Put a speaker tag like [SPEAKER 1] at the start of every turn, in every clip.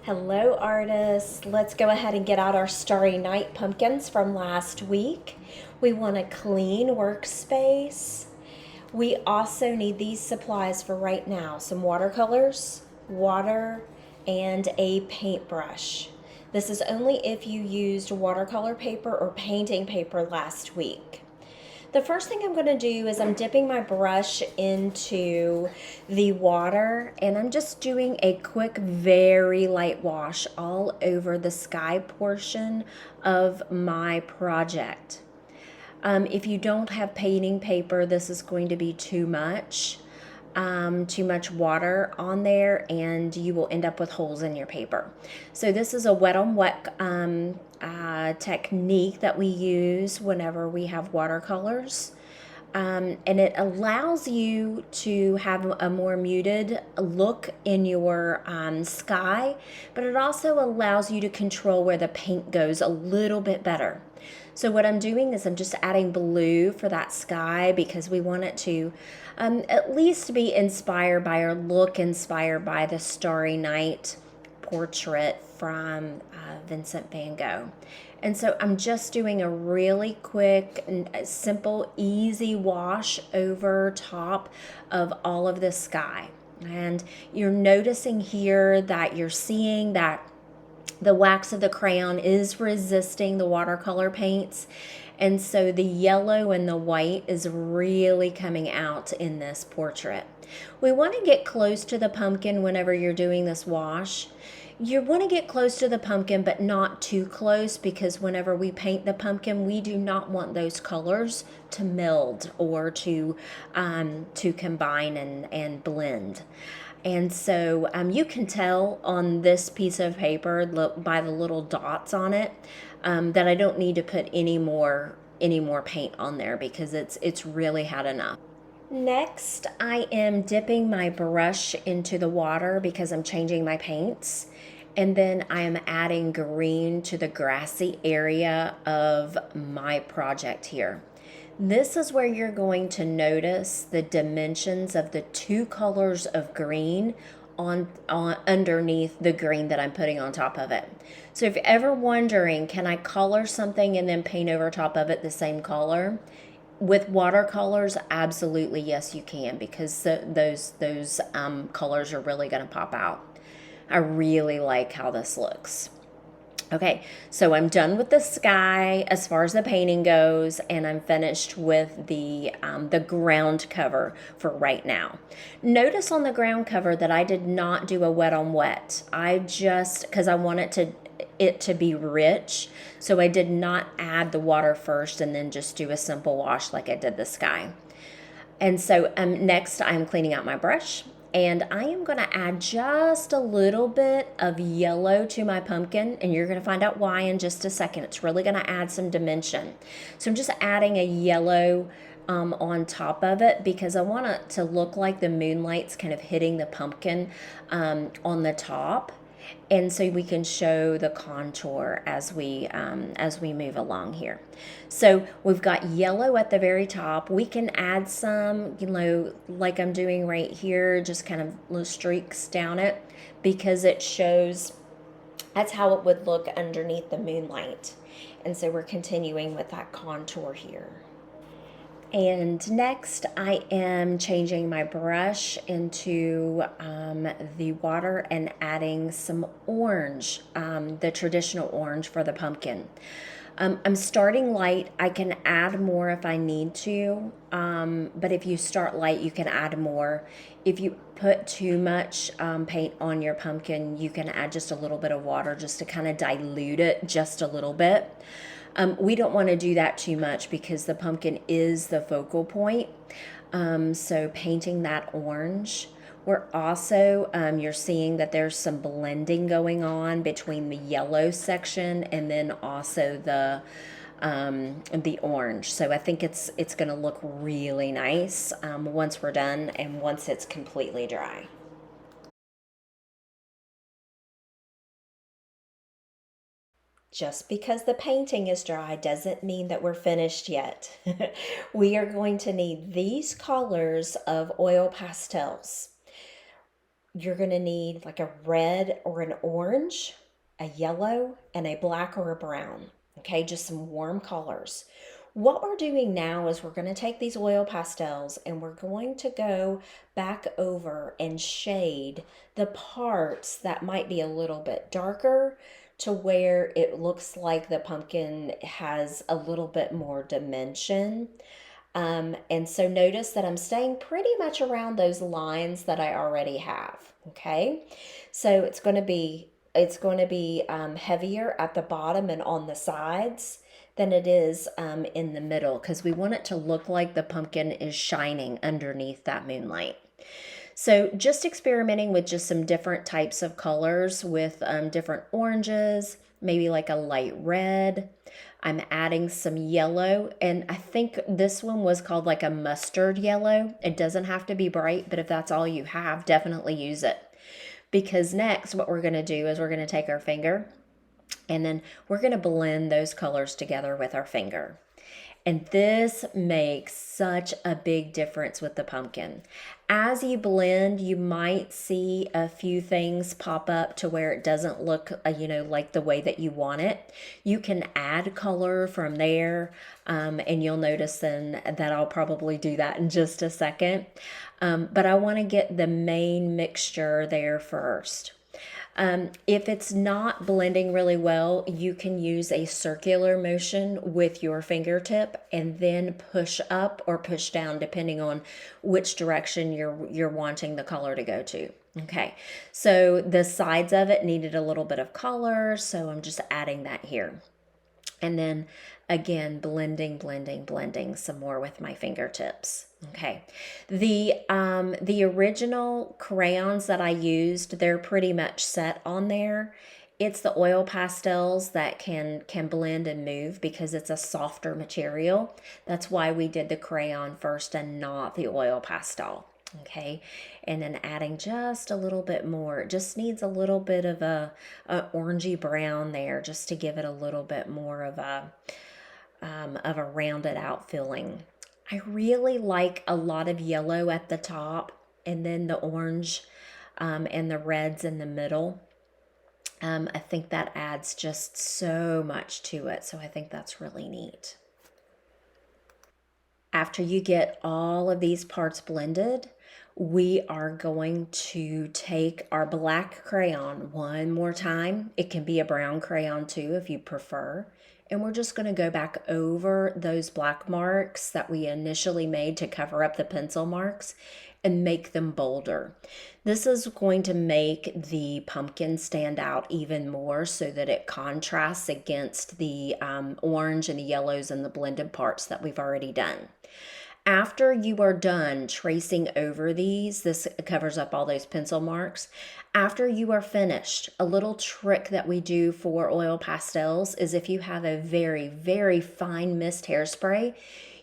[SPEAKER 1] Hello artists, let's go ahead and get out our Starry Night pumpkins from last week. We want a clean workspace. We also need these supplies for right now, some watercolors, water, and a paintbrush. This is only if you used watercolor paper or painting paper last week. The first thing I'm going to do is I'm dipping my brush into the water and I'm just doing a quick, very light wash all over the sky portion of my project. If you don't have painting paper, this is going to be too much water on there, and you will end up with holes in your paper. So this is a wet on wet technique that we use whenever we have watercolors. And it allows you to have a more muted look in your sky, but it also allows you to control where the paint goes a little bit better. So what I'm doing is I'm just adding blue for that sky because we want it to at least be inspired by or look inspired by the Starry Night portrait from Vincent van Gogh. And so I'm just doing a really quick, simple, easy wash over top of all of the sky. And you're noticing here that you're seeing that the wax of the crayon is resisting the watercolor paints. And so the yellow and the white is really coming out in this portrait. We want to get close to the pumpkin whenever you're doing this wash. You want to get close to the pumpkin, but not too close, because whenever we paint the pumpkin, we do not want those colors to meld or to combine and blend. And so you can tell on this piece of paper by the little dots on it that I don't need to put any more paint on there because it's really had enough. Next, I am dipping my brush into the water because I'm changing my paints. And then I am adding green to the grassy area of my project here. This is where you're going to notice the dimensions of the two colors of green on underneath the green that I'm putting on top of it. So if you're ever wondering, can I color something and then paint over top of it the same color? With watercolors, absolutely yes, you can, because those colors are really going to pop out. I really like how this looks. Okay, so I'm done with the sky as far as the painting goes, and I'm finished with the ground cover for right now. Notice on the ground cover that I did not do a wet on wet. I just, because I want it to be rich, so I did not add the water first and then just do a simple wash like I did the sky. And so next I'm cleaning out my brush, and I am going to add just a little bit of yellow to my pumpkin, and you're going to find out why in just a second. It's really going to add some dimension. So I'm just adding a yellow on top of it because I want it to look like the moonlight's kind of hitting the pumpkin on the top. And so we can show the contour as we move along here. So we've got yellow at the very top. We can add some, like I'm doing right here, just kind of little streaks down it, because it shows that's how it would look underneath the moonlight. And so we're continuing with that contour here. And next I am changing my brush into the water and adding some orange, the traditional orange for the pumpkin. I'm starting light. I can add more if I need to, but if you start light, you can add more. If you put too much paint on your pumpkin, you can add just a little bit of water just to kind of dilute it just a little bit. We don't want to do that too much because the pumpkin is the focal point. So painting that orange. We're also, you're seeing that there's some blending going on between the yellow section and then also the orange. So I think it's going to look really nice once we're done and once it's completely dry. Just because the painting is dry doesn't mean that we're finished yet. We are going to need these colors of oil pastels. you're going to need like a red or an orange, a yellow, and a black or a brown. Okay, just some warm colors. What we're doing now is we're going to take these oil pastels and we're going to go back over and shade the parts that might be a little bit darker to where it looks like the pumpkin has a little bit more dimension. And so notice that I'm staying pretty much around those lines that I already have. Okay, so it's going to be heavier at the bottom and on the sides than it is in the middle because we want it to look like the pumpkin is shining underneath that moonlight. So just experimenting with just some different types of colors with different oranges, maybe like a light red. I'm adding some yellow, and I think this one was called like a mustard yellow. It doesn't have to be bright, but if that's all you have, definitely use it. Because next, what we're going to do is we're going to take our finger and then we're going to blend those colors together with our finger. And this makes such a big difference with the pumpkin. As you blend, you might see a few things pop up to where it doesn't look, like the way that you want it. You can add color from there, and you'll notice then that I'll probably do that in just a second. But I want to get the main mixture there first. If it's not blending really well, you can use a circular motion with your fingertip and then push up or push down depending on which direction you're wanting the color to go to. Okay, so the sides of it needed a little bit of color, so I'm just adding that here. And then again, blending some more with my fingertips. Okay, the original crayons that I used, they're pretty much set on there. It's the oil pastels that can blend and move because it's a softer material. That's why we did the crayon first and not the oil pastel. Okay, and then adding just a little bit more. It just needs a little bit of a orangey brown there just to give it a little bit more of a rounded out feeling. I really like a lot of yellow at the top and then the orange and the reds in the middle. I think that adds just so much to it. So I think that's really neat. After you get all of these parts blended, we are going to take our black crayon one more time. It can be a brown crayon too if you prefer. And we're just going to go back over those black marks that we initially made to cover up the pencil marks and make them bolder. This is going to make the pumpkin stand out even more so that it contrasts against the orange and the yellows and the blended parts that we've already done. After you are done tracing over these, this covers up all those pencil marks. After you are finished, a little trick that we do for oil pastels is if you have a very, very fine mist hairspray,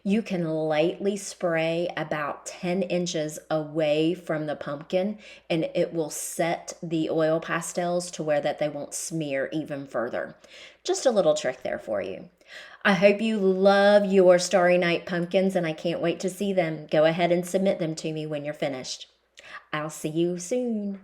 [SPEAKER 1] you can lightly spray about 10 inches away from the pumpkin and it will set the oil pastels to where that they won't smear even further. Just a little trick there for you. I hope you love your Starry Night pumpkins and I can't wait to see them. Go ahead and submit them to me when you're finished. I'll see you soon.